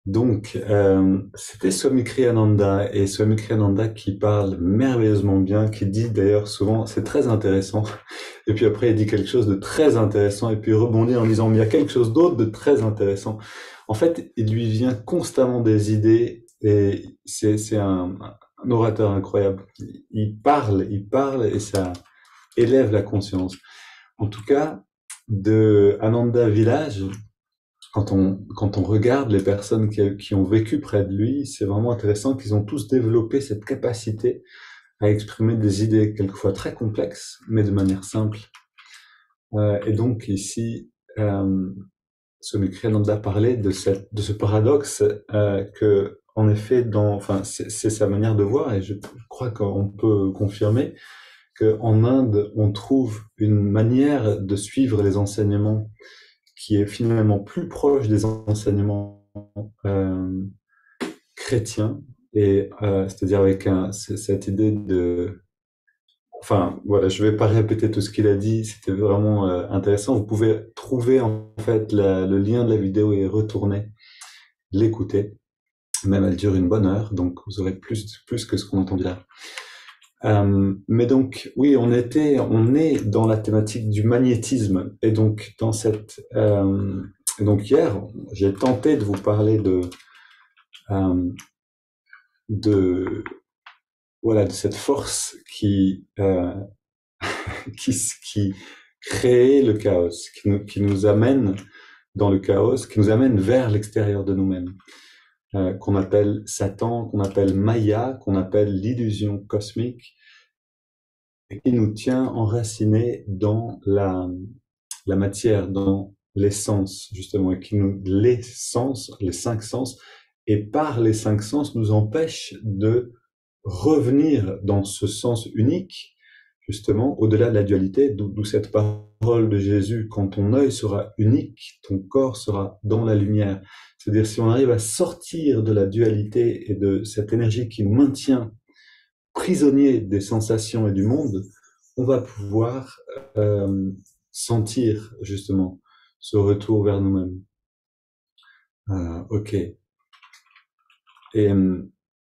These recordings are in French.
Donc, c'était Swami Kriyananda, et Swami Kriyananda qui parle merveilleusement bien, qui dit d'ailleurs souvent, c'est très intéressant, et puis après il dit quelque chose de très intéressant, et puis il rebondit en disant, mais il y a quelque chose d'autre de très intéressant. En fait, il lui vient constamment des idées, et c'est un orateur incroyable. Il parle, et ça élève la conscience. En tout cas, de Ananda Village, quand on regarde les personnes qui ont vécu près de lui, c'est vraiment intéressant qu'ils ont tous développé cette capacité à exprimer des idées quelquefois très complexes, mais de manière simple. Et donc ici, Swami Kriyananda parlait de ce paradoxe que, en effet, enfin, c'est sa manière de voir, et je crois qu'on peut confirmer qu'en Inde, on trouve une manière de suivre les enseignements qui est finalement plus proche des enseignements euh, chrétiens, et c'est-à-dire avec cette idée de... Enfin, voilà, je vais pas répéter tout ce qu'il a dit, c'était vraiment intéressant. Vous pouvez trouver en fait le lien de la vidéo et retourner l'écouter. Même elle dure une bonne heure, donc vous aurez plus que ce qu'on a entendu là. Mais donc, oui, on est dans la thématique du magnétisme, et donc dans donc hier, j'ai tenté de vous parler euh, de, voilà, de cette force qui crée le chaos, qui nous amène dans le chaos, qui nous amène vers l'extérieur de nous-mêmes, qu'on appelle Satan, qu'on appelle Maya, qu'on appelle l'illusion cosmique, et qui nous tient enracinés dans la matière, dans l'essence, justement, et qui les sens, les cinq sens, et par les cinq sens nous empêche de revenir dans ce sens unique, justement, au-delà de la dualité, d'où cette parole de Jésus, quand ton œil sera unique, ton corps sera dans la lumière. C'est-à-dire, si on arrive à sortir de la dualité et de cette énergie qui nous maintient prisonniers des sensations et du monde, on va pouvoir sentir justement ce retour vers nous-mêmes. Ok. Et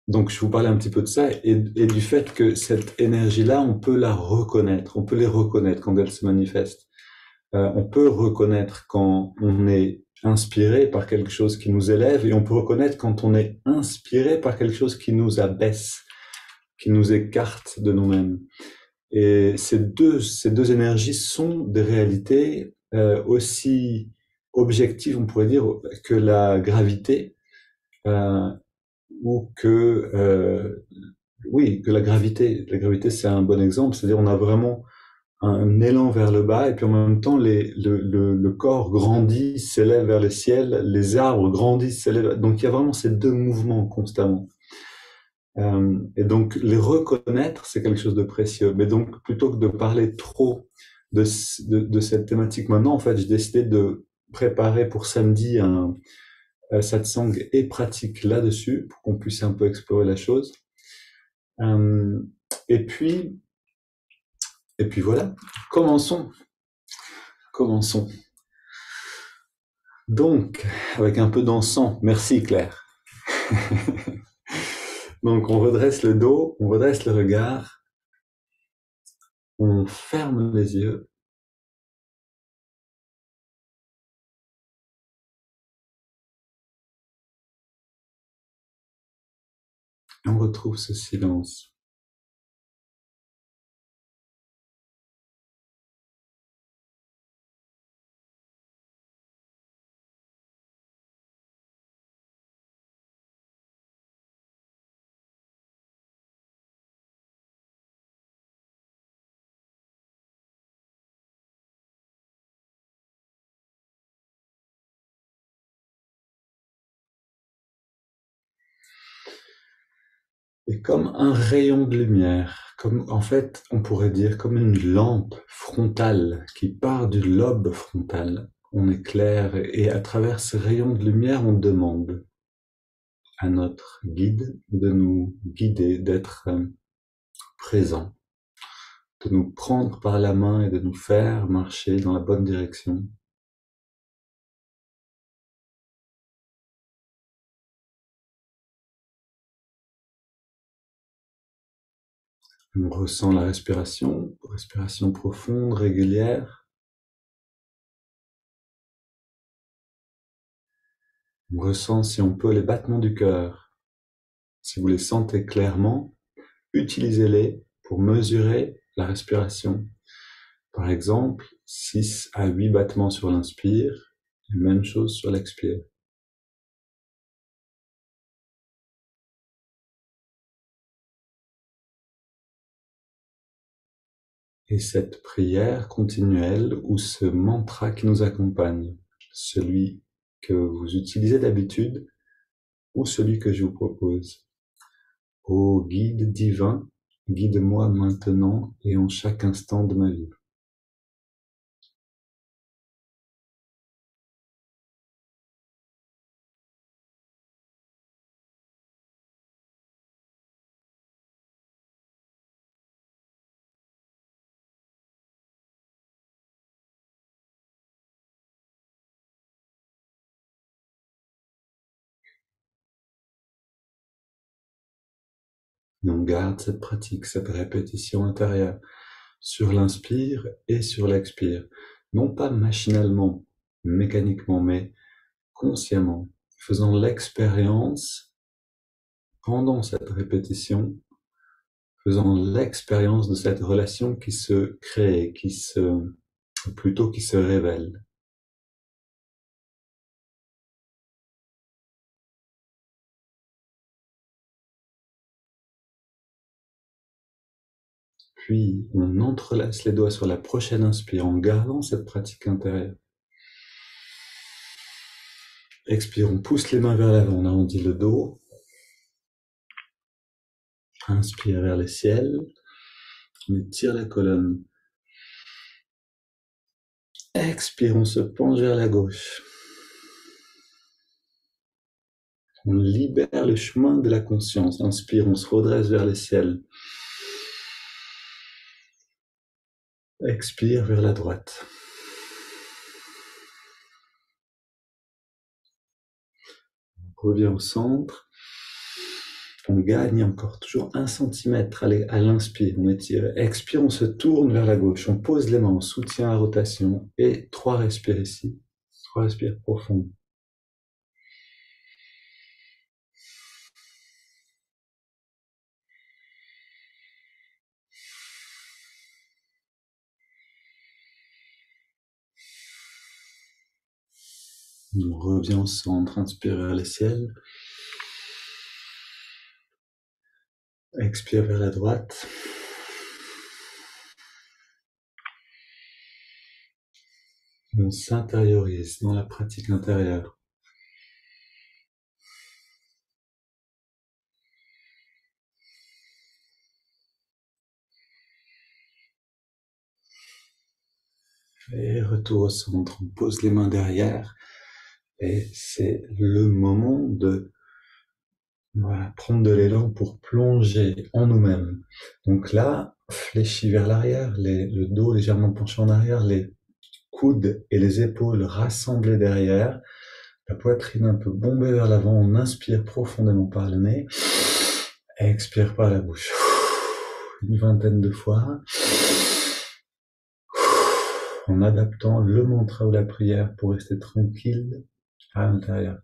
donc je vous parlais un petit peu de ça, et du fait que cette énergie-là, on peut la reconnaître, on peut les reconnaître quand elles se manifestent. On peut reconnaître quand on est inspiré par quelque chose qui nous élève, et on peut reconnaître quand on est inspiré par quelque chose qui nous abaisse, qui nous écarte de nous-mêmes. Et ces deux énergies sont des réalités aussi objectives, on pourrait dire, que la gravité, euh, ou que, oui, que la gravité. La gravité, c'est un bon exemple, c'est-à-dire on a vraiment un élan vers le bas, et puis en même temps, le corps grandit, s'élève vers le ciel, les arbres grandissent, s'élèvent. Donc il y a vraiment ces deux mouvements constamment. Et donc, les reconnaître, c'est quelque chose de précieux. Mais donc, plutôt que de parler trop de cette thématique maintenant, en fait, j'ai décidé de préparer pour samedi un satsang et pratique là-dessus, pour qu'on puisse un peu explorer la chose. Euh, et puis, et puis voilà, commençons. Commençons. Donc, avec un peu d'encens. Merci Claire. Donc, on redresse le dos, on redresse le regard, on ferme les yeux, et on retrouve ce silence. Et comme un rayon de lumière, comme en fait, on pourrait dire comme une lampe frontale qui part du lobe frontal. On éclaire, et à travers ces rayons de lumière, on demande à notre guide de nous guider, d'être présent, de nous prendre par la main et de nous faire marcher dans la bonne direction. On ressent la respiration profonde, régulière. On ressent, si on peut, les battements du cœur. Si vous les sentez clairement, utilisez-les pour mesurer la respiration. Par exemple, 6 à 8 battements sur l'inspire, et même chose sur l'expire. Et cette prière continuelle ou ce mantra qui nous accompagne, celui que vous utilisez d'habitude ou celui que je vous propose. Ô guide divin, guide-moi maintenant et en chaque instant de ma vie. Et on garde cette pratique, cette répétition intérieure sur l'inspire et sur l'expire. Non pas machinalement, mécaniquement, mais consciemment, faisant l'expérience pendant cette répétition, faisant l'expérience de cette relation qui se crée, plutôt qui se révèle. Puis, on entrelace les doigts sur la prochaine inspire en gardant cette pratique intérieure. Expire, on pousse les mains vers l'avant, on arrondit le dos. Inspire vers le ciel, on étire la colonne. Expire, on se penche vers la gauche. On libère le chemin de la conscience. Inspire, on se redresse vers le ciel. Expire vers la droite. On revient au centre. On gagne encore toujours 1 centimètre à l'inspire. On étire. Expire, on se tourne vers la gauche. On pose les mains, on soutient la rotation. Et 3 respires ici. 3 respires profonds. On revient au centre. Inspire vers le ciel. Expire vers la droite. On s'intériorise dans la pratique intérieure. Et retour au centre. On pose les mains derrière. Et c'est le moment de prendre de l'élan pour plonger en nous-mêmes. Donc là, fléchi vers l'arrière, le dos légèrement penché en arrière, les coudes et les épaules rassemblés derrière, la poitrine un peu bombée vers l'avant. On inspire profondément par le nez, expire par la bouche. Une vingtaine de fois, en adaptant le mantra ou la prière pour rester tranquille à l'intérieur.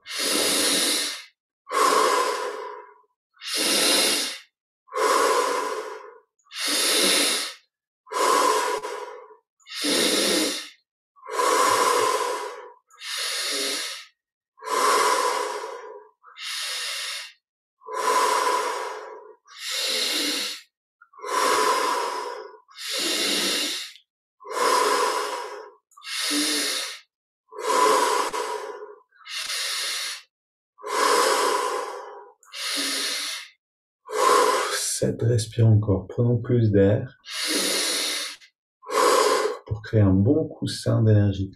Respire encore, prenons plus d'air pour créer un bon coussin d'énergie.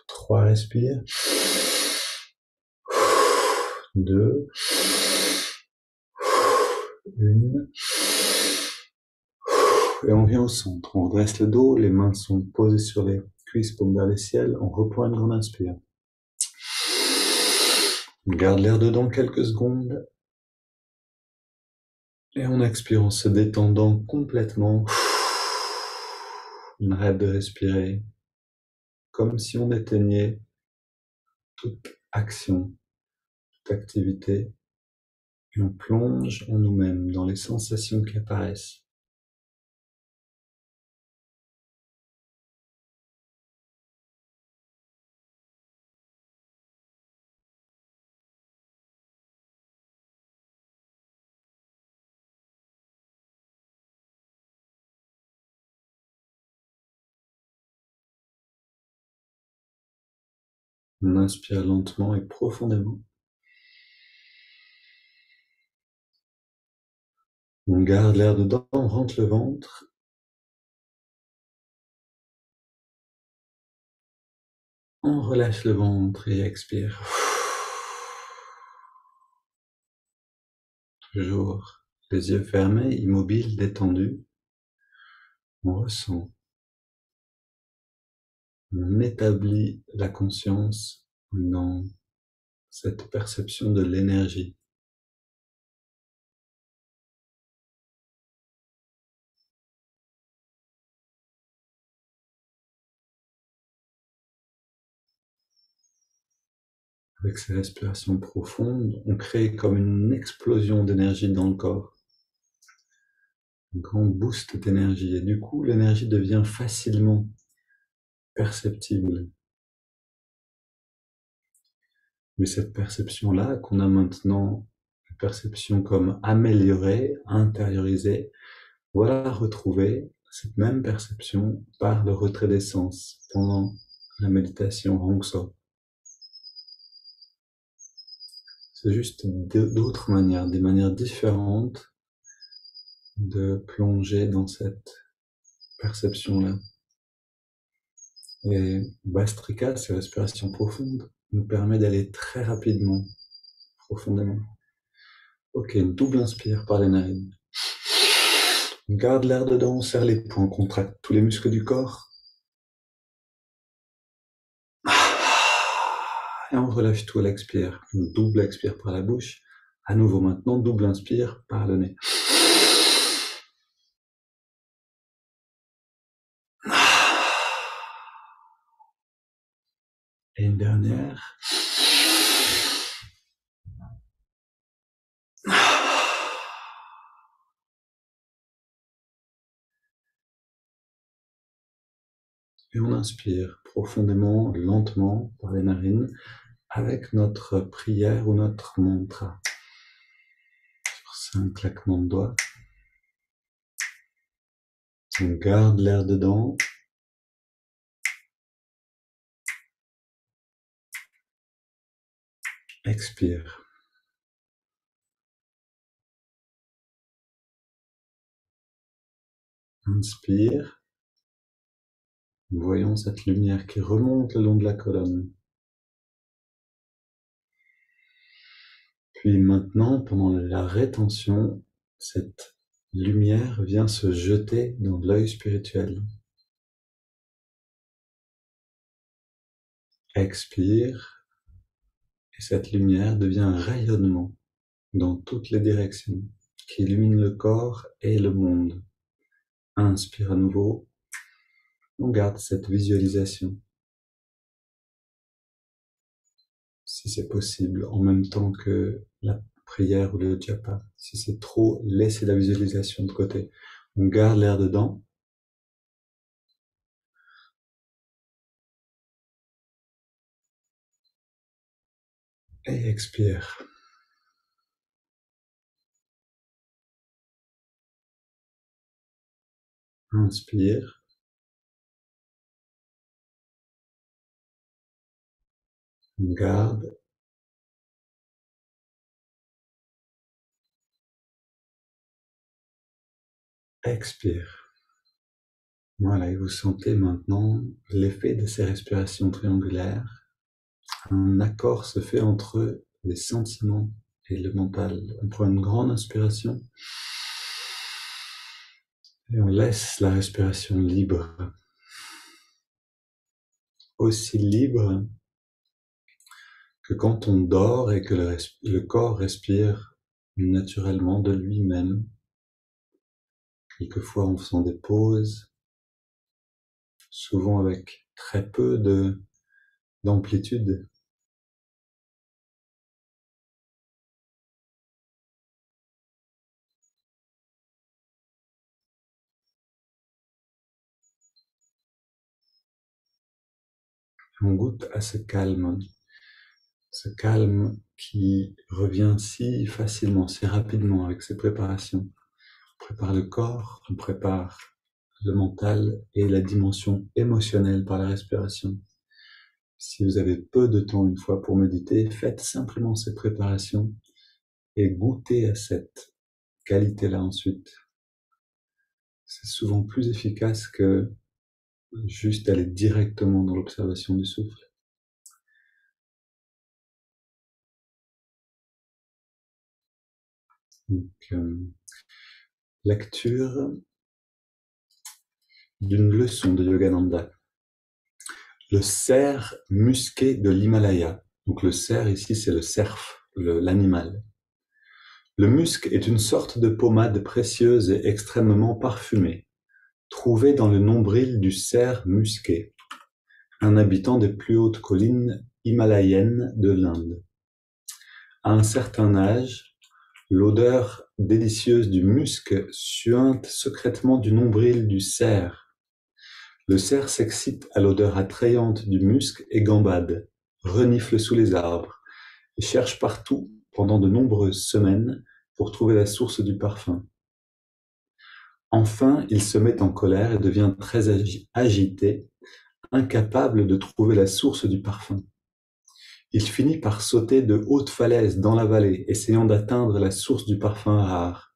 Trois respires. 2. 1. Et on vient au centre. On redresse le dos, les mains sont posées sur les cuisses, paumes vers le ciel. On reprend une grande inspire. On garde l'air dedans quelques secondes et on expire en se détendant complètement. On arrête de respirer comme si on éteignait toute action, toute activité et on plonge en nous-mêmes dans les sensations qui apparaissent. On inspire lentement et profondément. On garde l'air dedans, on rentre le ventre. On relâche le ventre et expire. Toujours les yeux fermés, immobiles, détendus. On ressent. On établit la conscience dans cette perception de l'énergie. Avec ces respirations profondes, on crée comme une explosion d'énergie dans le corps. Un grand boost d'énergie. Et du coup, l'énergie devient facilement perceptible. Mais cette perception-là, qu'on a maintenant, une perception comme améliorée, intériorisée, voilà retrouver cette même perception par le retrait des sens pendant la méditation Hong So. C'est juste d'autres manières, des manières différentes de plonger dans cette perception-là. Et Bastrika, ces respirations profondes, nous permet d'aller très rapidement, profondément. Ok, une double inspire par les narines. On garde l'air dedans, on serre les poings, on contracte tous les muscles du corps. Et on relâche tout à l'expire. Une double expire par la bouche. À nouveau maintenant, double inspire par le nez. Et une dernière. Et on inspire profondément, lentement, par les narines, avec notre prière ou notre mantra. C'est un claquement de doigts. On garde l'air dedans. Expire. Inspire. Voyons cette lumière qui remonte le long de la colonne. Puis maintenant, pendant la rétention, cette lumière vient se jeter dans l'œil spirituel. Expire, et cette lumière devient un rayonnement dans toutes les directions, qui illumine le corps et le monde. Inspire à nouveau, on garde cette visualisation. Si c'est possible, en même temps que la prière ou le japa. Si c'est trop, laissez la visualisation de côté. On garde l'air dedans. Et expire. Inspire. On garde. Expire. Voilà, et vous sentez maintenant l'effet de ces respirations triangulaires. Un accord se fait entre les sentiments et le mental. On prend une grande inspiration et on laisse la respiration libre. Aussi libre que quand on dort et que le corps respire naturellement de lui-même, quelquefois en faisant des pauses, souvent avec très peu d'amplitude, on goûte à ce calme qui revient si facilement, si rapidement avec ces préparations. On prépare le corps, on prépare le mental et la dimension émotionnelle par la respiration. Si vous avez peu de temps une fois pour méditer, faites simplement ces préparations et goûtez à cette qualité-là ensuite. C'est souvent plus efficace que juste aller directement dans l'observation du souffle. Donc, lecture d'une leçon de Yogananda. Le cerf musqué de l'Himalaya. Donc le cerf ici, c'est le cerf, l'animal. Le musc est une sorte de pommade précieuse et extrêmement parfumée, trouvée dans le nombril du cerf musqué, un habitant des plus hautes collines himalayennes de l'Inde. À un certain âge, l'odeur délicieuse du musc suinte secrètement du nombril du cerf. Le cerf s'excite à l'odeur attrayante du musc et gambade, renifle sous les arbres, et cherche partout, pendant de nombreuses semaines, pour trouver la source du parfum. Enfin, il se met en colère et devient très agité, incapable de trouver la source du parfum. Il finit par sauter de hautes falaises dans la vallée, essayant d'atteindre la source du parfum rare,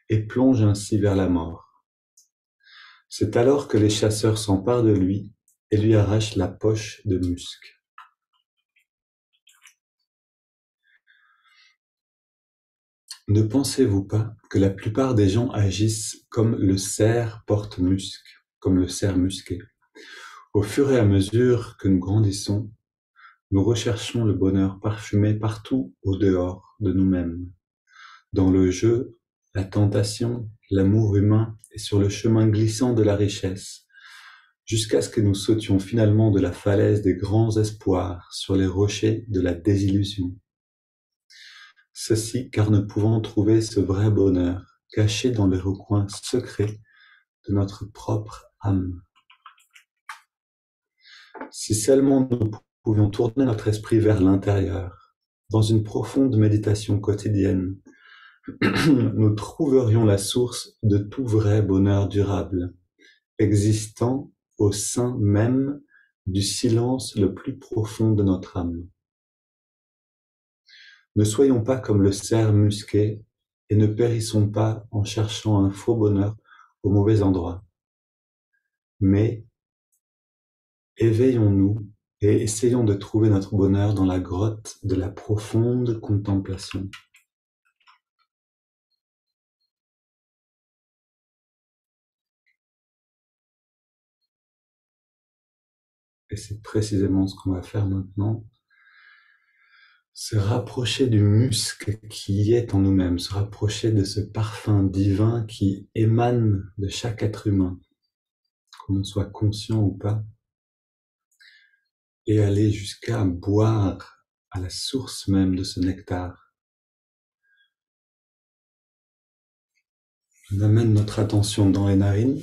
et plonge ainsi vers la mort. C'est alors que les chasseurs s'emparent de lui et lui arrachent la poche de musc. Ne pensez-vous pas que la plupart des gens agissent comme le cerf porte-musc, comme le cerf musqué? Au fur et à mesure que nous grandissons, nous recherchons le bonheur parfumé partout au dehors de nous-mêmes, dans le jeu, la tentation, l'amour humain et sur le chemin glissant de la richesse, jusqu'à ce que nous sautions finalement de la falaise des grands espoirs sur les rochers de la désillusion. Ceci car nous pouvons trouver ce vrai bonheur caché dans les recoins secrets de notre propre âme. Si seulement nous pouvions tourner notre esprit vers l'intérieur, dans une profonde méditation quotidienne, nous trouverions la source de tout vrai bonheur durable, existant au sein même du silence le plus profond de notre âme. Ne soyons pas comme le cerf musqué et ne périssons pas en cherchant un faux bonheur au mauvais endroit. Mais éveillons-nous et essayons de trouver notre bonheur dans la grotte de la profonde contemplation. Et c'est précisément ce qu'on va faire maintenant. Se rapprocher du musc qui est en nous-mêmes, se rapprocher de ce parfum divin qui émane de chaque être humain, qu'on en soit conscient ou pas, et aller jusqu'à boire à la source même de ce nectar. On amène notre attention dans les narines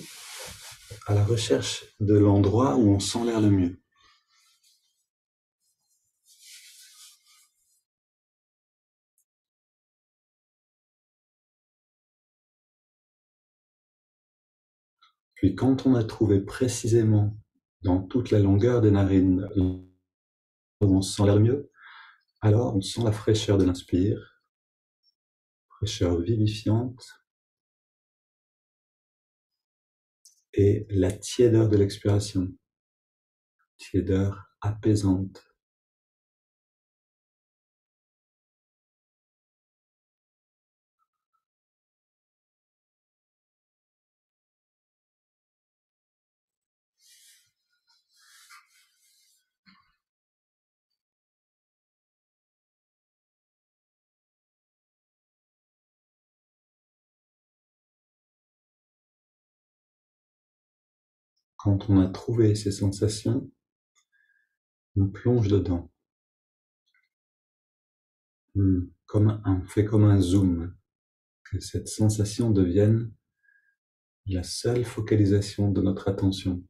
à la recherche de l'endroit où on sent l'air le mieux. Puis quand on a trouvé précisément dans toute la longueur des narines où on sent l'air le mieux, alors on sent la fraîcheur de l'inspire, fraîcheur vivifiante, et la tiédeur de l'expiration, tiédeur apaisante. quand on a trouvé ces sensations, on plonge dedans. On fait comme un zoom, que cette sensation devienne la seule focalisation de notre attention.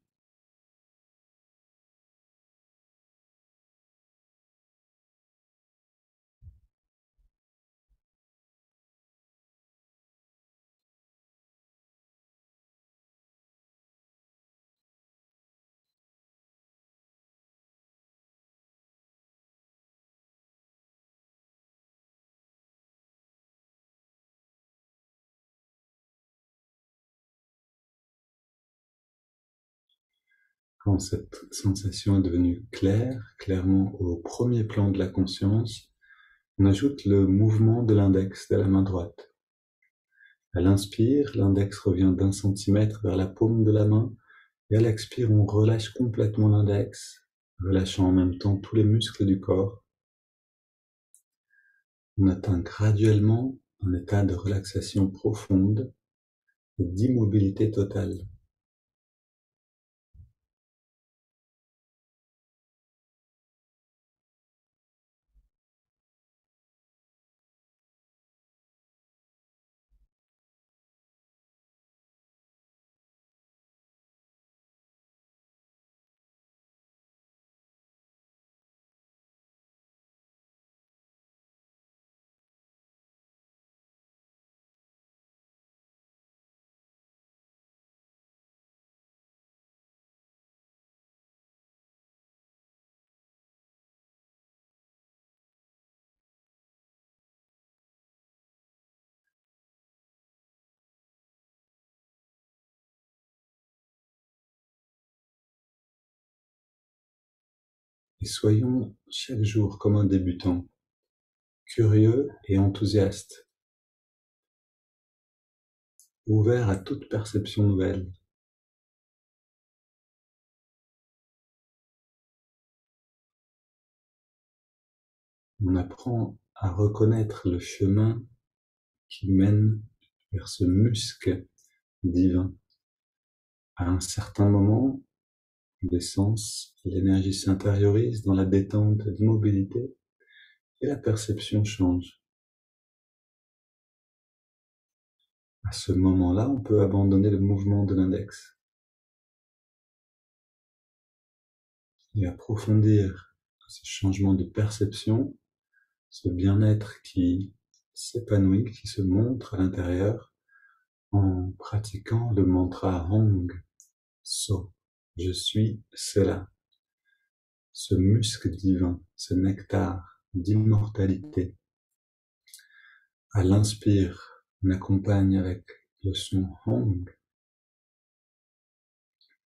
Quand cette sensation est devenue claire, clairement au premier plan de la conscience, on ajoute le mouvement de l'index de la main droite. À l'inspire, l'index revient d'1 centimètre vers la paume de la main, et à l'expire, on relâche complètement l'index, relâchant en même temps tous les muscles du corps. On atteint graduellement un état de relaxation profonde et d'immobilité totale. Et soyons chaque jour comme un débutant, curieux et enthousiaste, ouvert à toute perception nouvelle. On apprend à reconnaître le chemin qui mène vers ce muscle divin. À un certain moment des sens, l'énergie s'intériorise dans la détente et l'immobilité et la perception change. À ce moment-là, on peut abandonner le mouvement de l'index et approfondir ce changement de perception, ce bien-être qui s'épanouit, qui se montre à l'intérieur en pratiquant le mantra Hong So. Je suis cela, ce muscle divin, ce nectar d'immortalité. À l'inspire, on accompagne avec le son Hong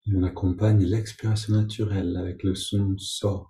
et on accompagne l'expiration naturelle avec le son So.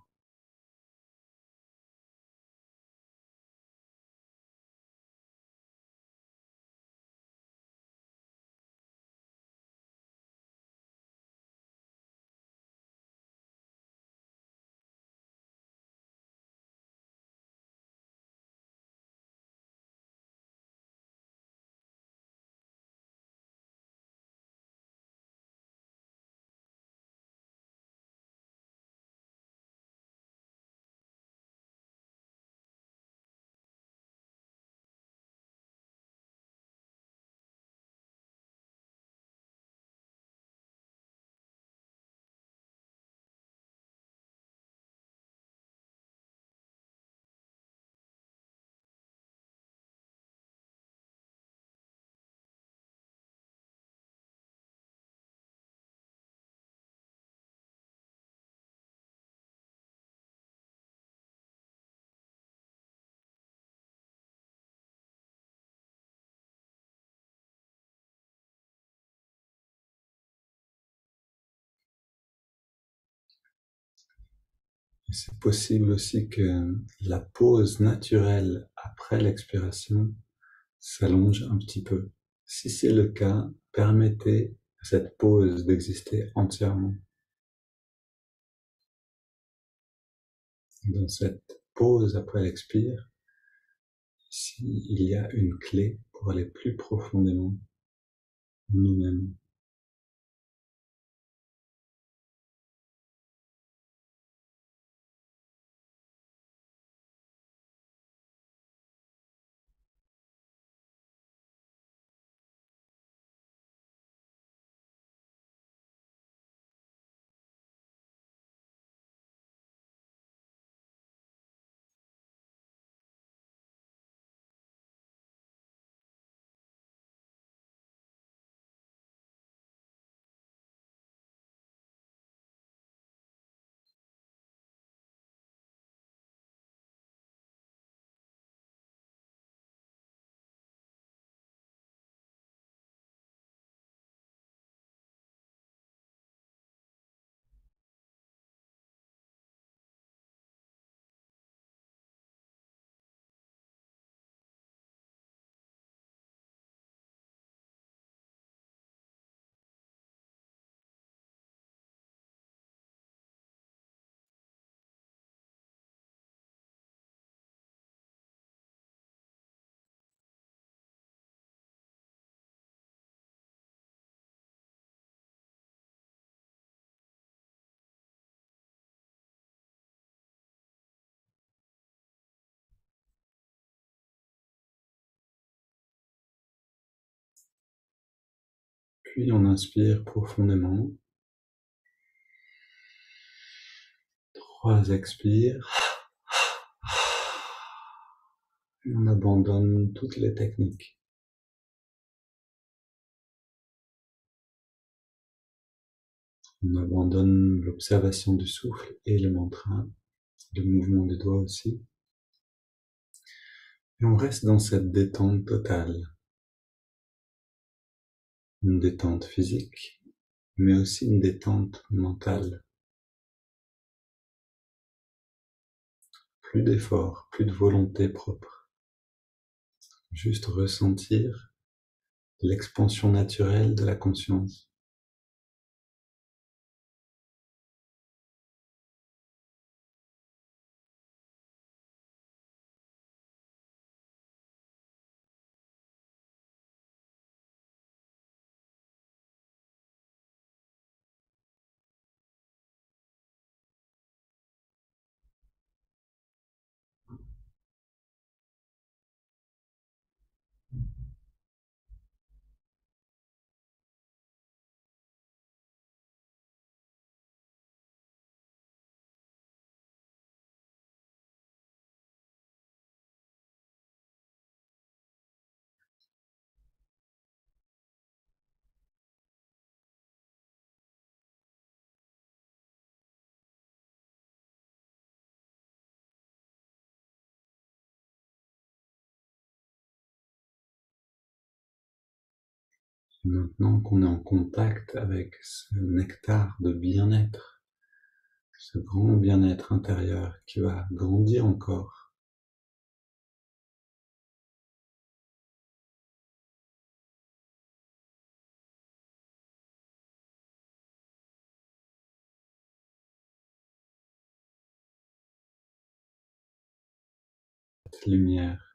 Et c'est possible aussi que la pause naturelle après l'expiration s'allonge un petit peu. Si c'est le cas, permettez à cette pause d'exister entièrement. Dans cette pause après l'expire, il y a une clé pour aller plus profondément en nous-mêmes. Puis on inspire profondément. 3 expires. Et on abandonne toutes les techniques. On abandonne l'observation du souffle et le mantra, le mouvement des doigts aussi. Et on reste dans cette détente totale. Une détente physique, mais aussi une détente mentale. Plus d'effort, plus de volonté propre. Juste ressentir l'expansion naturelle de la conscience. Et maintenant qu'on est en contact avec ce nectar de bien-être, ce grand bien-être intérieur qui va grandir encore, cette lumière,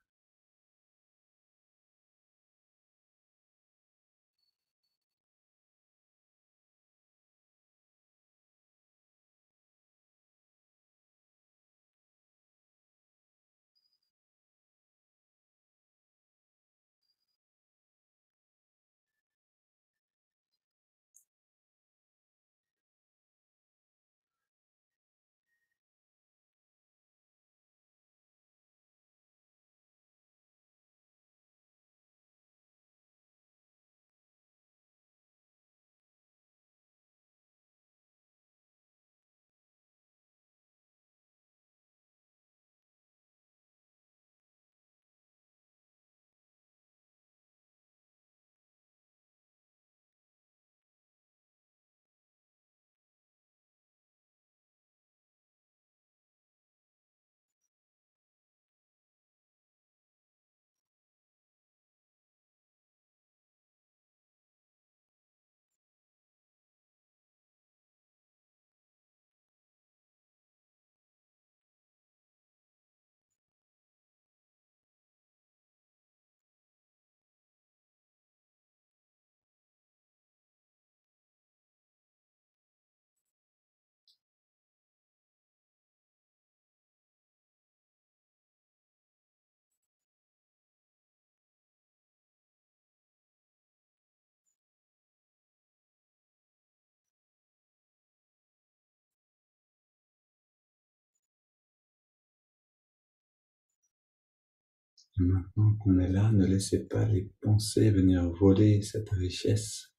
et maintenant qu'on est là, ne laissez pas les pensées venir voler cette richesse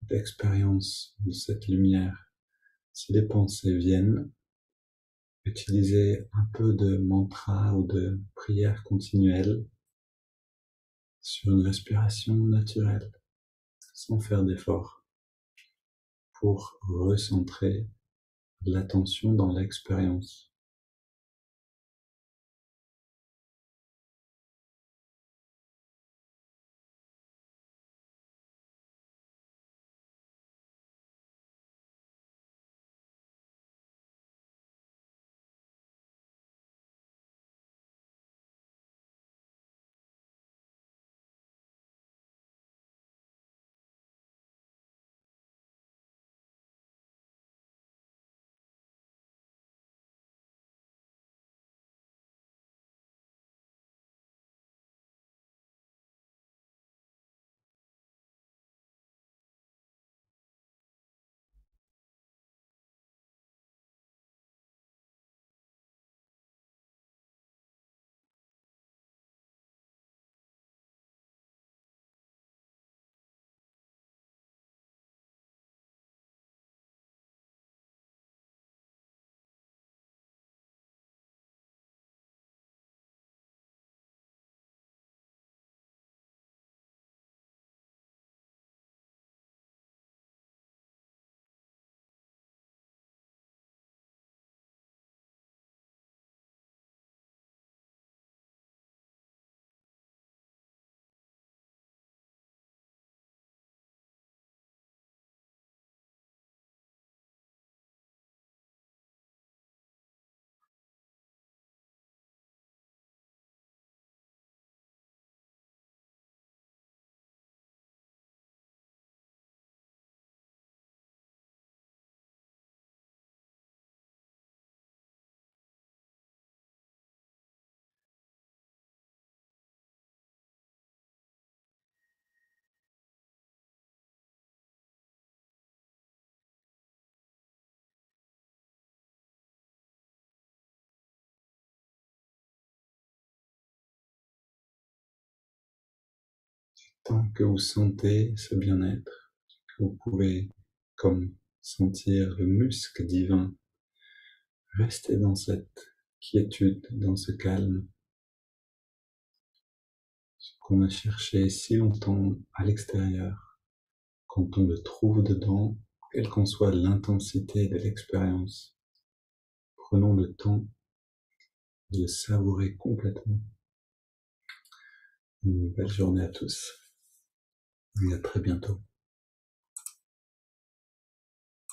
d'expérience de cette lumière. Si les pensées viennent, utilisez un peu de mantra ou de prière continuelle sur une respiration naturelle, sans faire d'effort, pour recentrer l'attention dans l'expérience. Tant que vous sentez ce bien-être, que vous pouvez comme sentir le muscle divin, restez dans cette quiétude, dans ce calme, ce qu'on a cherché si longtemps à l'extérieur. Quand on le trouve dedans, quelle qu'en soit l'intensité de l'expérience, prenons le temps de le savourer complètement. Une belle journée à tous et à très bientôt.